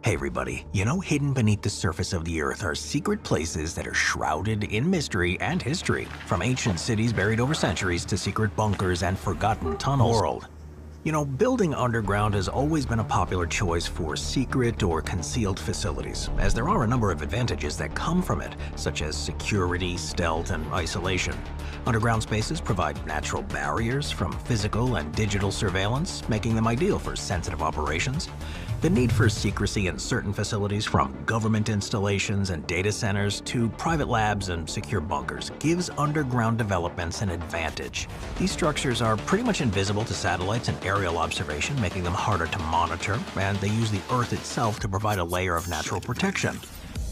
Hey everybody, you know, hidden beneath the surface of the earth are secret places that are shrouded in mystery and history, from ancient cities buried over centuries to secret bunkers and forgotten tunnels. You know, building underground has always been a popular choice for secret or concealed facilities, as there are a number of advantages that come from it, such as security, stealth, and isolation. Underground spaces provide natural barriers from physical and digital surveillance, making them ideal for sensitive operations. The need for secrecy in certain facilities, from government installations and data centers to private labs and secure bunkers, gives underground developments an advantage. These structures are pretty much invisible to satellites and aerial observation, making them harder to monitor, and they use the Earth itself to provide a layer of natural protection.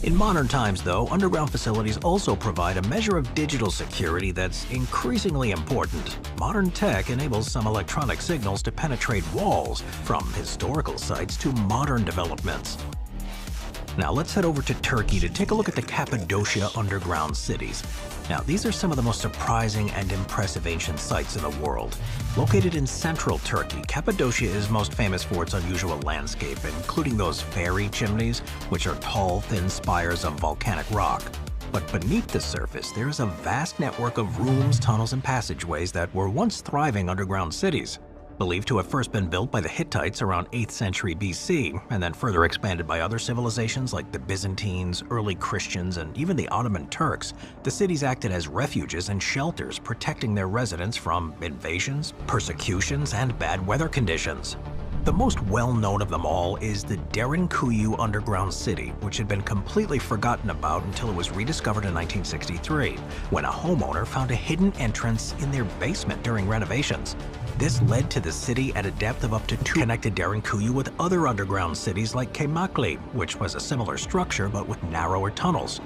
In modern times, though, underground facilities also provide a measure of digital security that's increasingly important. Modern tech enables some electronic signals to penetrate walls, from historical sites to modern developments. Now let's head over to Turkey to take a look at the Cappadocia underground cities. Now, these are some of the most surprising and impressive ancient sites in the world. Located in central Turkey, Cappadocia is most famous for its unusual landscape, including those fairy chimneys, which are tall, thin spires of volcanic rock. But beneath the surface, there is a vast network of rooms, tunnels, and passageways that were once thriving underground cities. Believed to have first been built by the Hittites around 8th century BC, and then further expanded by other civilizations like the Byzantines, early Christians, and even the Ottoman Turks, the cities acted as refuges and shelters, protecting their residents from invasions, persecutions, and bad weather conditions. The most well-known of them all is the Derinkuyu underground city, which had been completely forgotten about until it was rediscovered in 1963, when a homeowner found a hidden entrance in their basement during renovations. This led to the city at a depth of up to 2 connected Derinkuyu with other underground cities like Kaymakli, which was a similar structure but with narrower tunnels.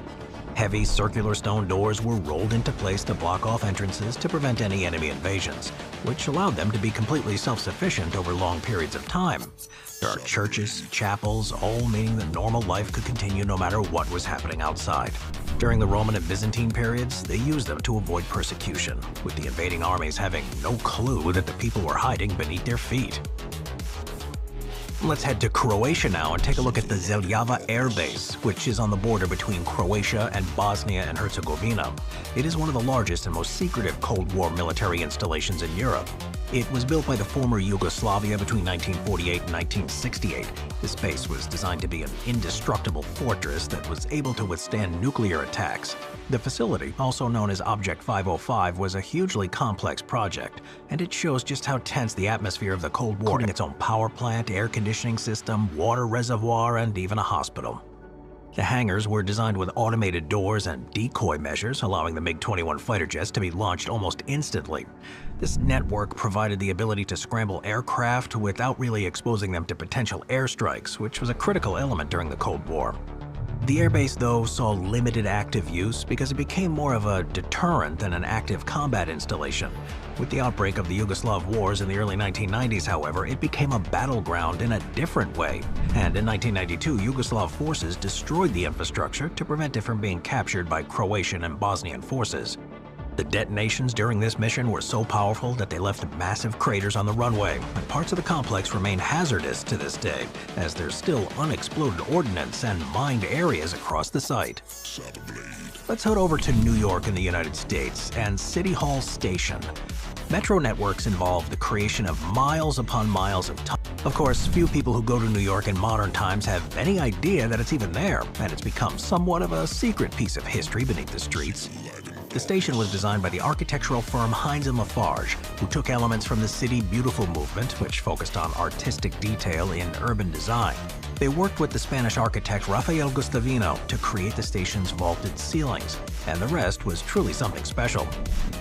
Heavy circular stone doors were rolled into place to block off entrances to prevent any enemy invasions, which allowed them to be completely self-sufficient over long periods of time. There are churches, chapels, all meaning that normal life could continue no matter what was happening outside. During the Roman and Byzantine periods, they used them to avoid persecution, with the invading armies having no clue that the people were hiding beneath their feet. Let's head to Croatia now and take a look at the Zeljava Air Base, which is on the border between Croatia and Bosnia and Herzegovina. It is one of the largest and most secretive Cold War military installations in Europe. It was built by the former Yugoslavia between 1948 and 1968. This base was designed to be an indestructible fortress that was able to withstand nuclear attacks. The facility, also known as Object 505, was a hugely complex project, and it shows just how tense the atmosphere of the Cold War, including its own power plant, air conditioning system, water reservoir, and even a hospital. The hangars were designed with automated doors and decoy measures, allowing the MiG-21 fighter jets to be launched almost instantly. This network provided the ability to scramble aircraft without really exposing them to potential airstrikes, which was a critical element during the Cold War. The airbase, though, saw limited active use because it became more of a deterrent than an active combat installation. With the outbreak of the Yugoslav wars in the early 1990s, however, it became a battleground in a different way. And in 1992, Yugoslav forces destroyed the infrastructure to prevent it from being captured by Croatian and Bosnian forces. The detonations during this mission were so powerful that they left massive craters on the runway, and parts of the complex remain hazardous to this day, as there's still unexploded ordnance and mined areas across the site. Let's head over to New York in the United States and City Hall Station. Metro networks involve the creation of miles upon miles of tunnels. Of course, few people who go to New York in modern times have any idea that it's even there, and it's become somewhat of a secret piece of history beneath the streets. The station was designed by the architectural firm Hines & Lafarge, who took elements from the City Beautiful movement, which focused on artistic detail in urban design. They worked with the Spanish architect Rafael Gustavino to create the station's vaulted ceilings, and the rest was truly something special.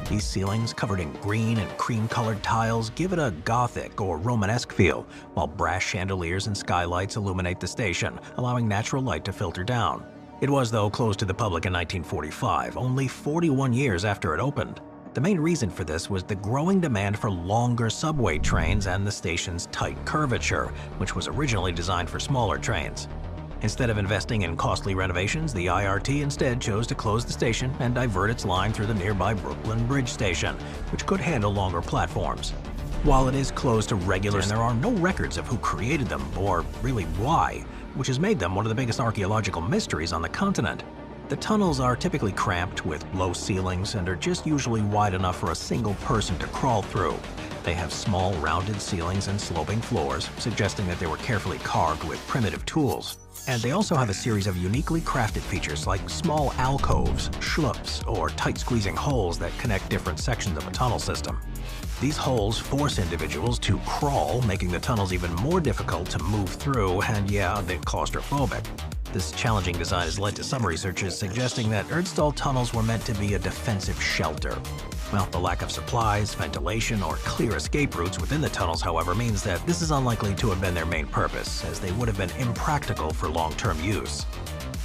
These ceilings, covered in green and cream-colored tiles, give it a Gothic or Romanesque feel, while brass chandeliers and skylights illuminate the station, allowing natural light to filter down. It was, though, closed to the public in 1945, only 41 years after it opened. The main reason for this was the growing demand for longer subway trains and the station's tight curvature, which was originally designed for smaller trains. Instead of investing in costly renovations, the IRT instead chose to close the station and divert its line through the nearby Brooklyn Bridge station, which could handle longer platforms. While it is closed to regulars, and there are no records of who created them or really why, which has made them one of the biggest archaeological mysteries on the continent. The tunnels are typically cramped with low ceilings and are just usually wide enough for a single person to crawl through. They have small, rounded ceilings and sloping floors, suggesting that they were carefully carved with primitive tools. And they also have a series of uniquely crafted features like small alcoves, schlups, or tight-squeezing holes that connect different sections of a tunnel system. These holes force individuals to crawl, making the tunnels even more difficult to move through and, yeah, a bit claustrophobic. This challenging design has led to some researchers suggesting that Erdstall tunnels were meant to be a defensive shelter. Well, the lack of supplies, ventilation, or clear escape routes within the tunnels, however, means that this is unlikely to have been their main purpose, as they would have been impractical for long-term use.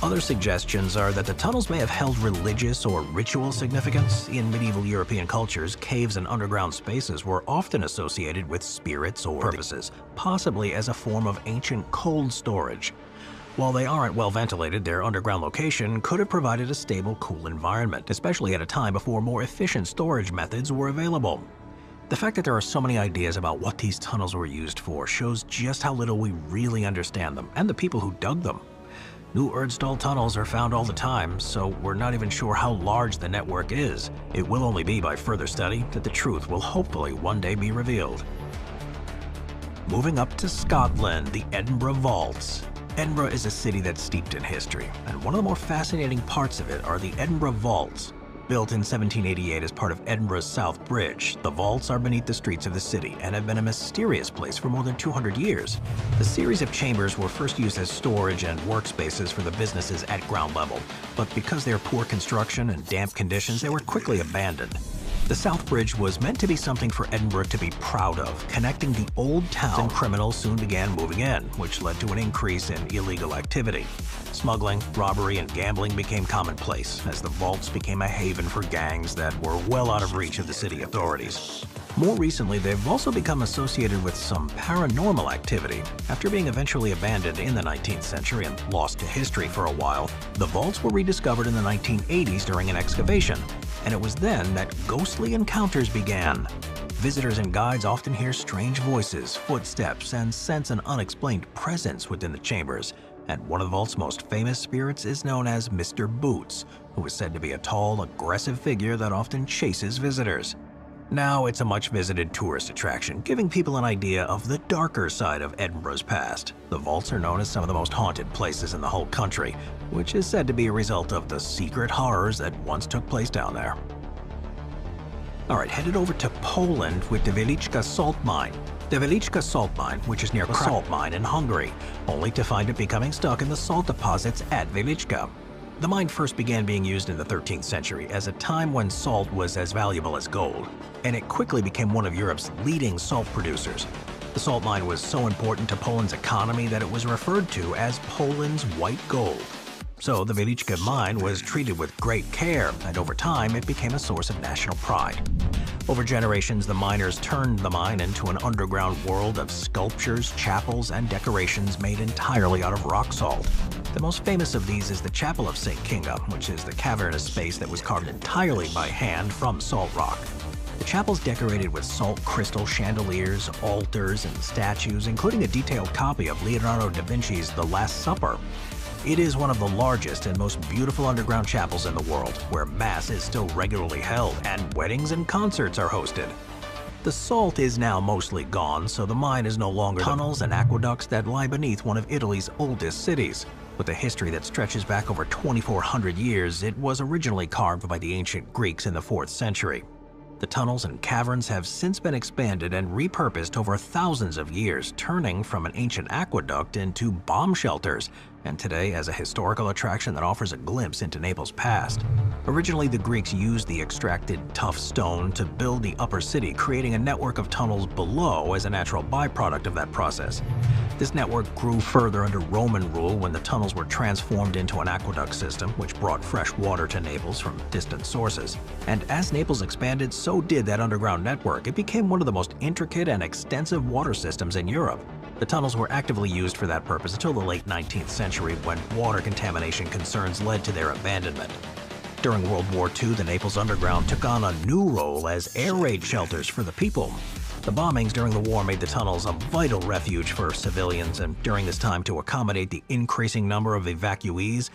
Other suggestions are that the tunnels may have held religious or ritual significance. In medieval European cultures, caves and underground spaces were often associated with spirits or purposes, possibly as a form of ancient cold storage. While they aren't well ventilated, their underground location could have provided a stable, cool environment, especially at a time before more efficient storage methods were available. The fact that there are so many ideas about what these tunnels were used for shows just how little we really understand them and the people who dug them. New Erdstall tunnels are found all the time, so we're not even sure how large the network is. It will only be by further study that the truth will hopefully one day be revealed. Moving up to Scotland, the Edinburgh Vaults. Edinburgh is a city that's steeped in history, and one of the more fascinating parts of it are the Edinburgh Vaults. Built in 1788 as part of Edinburgh's South Bridge, the vaults are beneath the streets of the city and have been a mysterious place for more than 200 years. The series of chambers were first used as storage and workspaces for the businesses at ground level, but because of their poor construction and damp conditions, they were quickly abandoned. The South Bridge was meant to be something for Edinburgh to be proud of, connecting the old town, and criminals soon began moving in, which led to an increase in illegal activity. Smuggling, robbery, and gambling became commonplace as the vaults became a haven for gangs that were well out of reach of the city authorities. More recently, they've also become associated with some paranormal activity. After being eventually abandoned in the 19th century and lost to history for a while, the vaults were rediscovered in the 1980s during an excavation, and it was then that ghostly encounters began. Visitors and guides often hear strange voices, footsteps, and sense an unexplained presence within the chambers. And one of the vault's most famous spirits is known as Mr. Boots, who is said to be a tall, aggressive figure that often chases visitors. Now it's a much-visited tourist attraction, giving people an idea of the darker side of Edinburgh's past. The vaults are known as some of the most haunted places in the whole country, which is said to be a result of the secret horrors that once took place down there. Alright, headed over to Poland with the Wieliczka salt mine. The Wieliczka salt mine, which is near a salt mine in Hungary, only to find it becoming stuck in the salt deposits at Wieliczka. The mine first began being used in the 13th century as a time when salt was as valuable as gold, and it quickly became one of Europe's leading salt producers. The salt mine was so important to Poland's economy that it was referred to as Poland's white gold. So the Wieliczka mine was treated with great care, and over time it became a source of national pride. Over generations, the miners turned the mine into an underground world of sculptures, chapels, and decorations made entirely out of rock salt. The most famous of these is the Chapel of St. Kinga, which is the cavernous space that was carved entirely by hand from salt rock. The chapel's decorated with salt crystal chandeliers, altars, and statues, including a detailed copy of Leonardo da Vinci's The Last Supper. It is one of the largest and most beautiful underground chapels in the world, where Mass is still regularly held and weddings and concerts are hosted. The salt is now mostly gone, so the mine is no longer tunnels and aqueducts that lie beneath one of Italy's oldest cities. With a history that stretches back over 2,400 years, it was originally carved by the ancient Greeks in the 4th century. The tunnels and caverns have since been expanded and repurposed over thousands of years, turning from an ancient aqueduct into bomb shelters, and today as a historical attraction that offers a glimpse into Naples' past. Originally, the Greeks used the extracted tough stone to build the upper city, creating a network of tunnels below as a natural byproduct of that process. This network grew further under Roman rule when the tunnels were transformed into an aqueduct system, which brought fresh water to Naples from distant sources. And as Naples expanded, so did that underground network. It became one of the most intricate and extensive water systems in Europe. The tunnels were actively used for that purpose until the late 19th century, when water contamination concerns led to their abandonment. During World War II, the Naples Underground took on a new role as air raid shelters for the people. The bombings during the war made the tunnels a vital refuge for civilians, and during this time, to accommodate the increasing number of evacuees,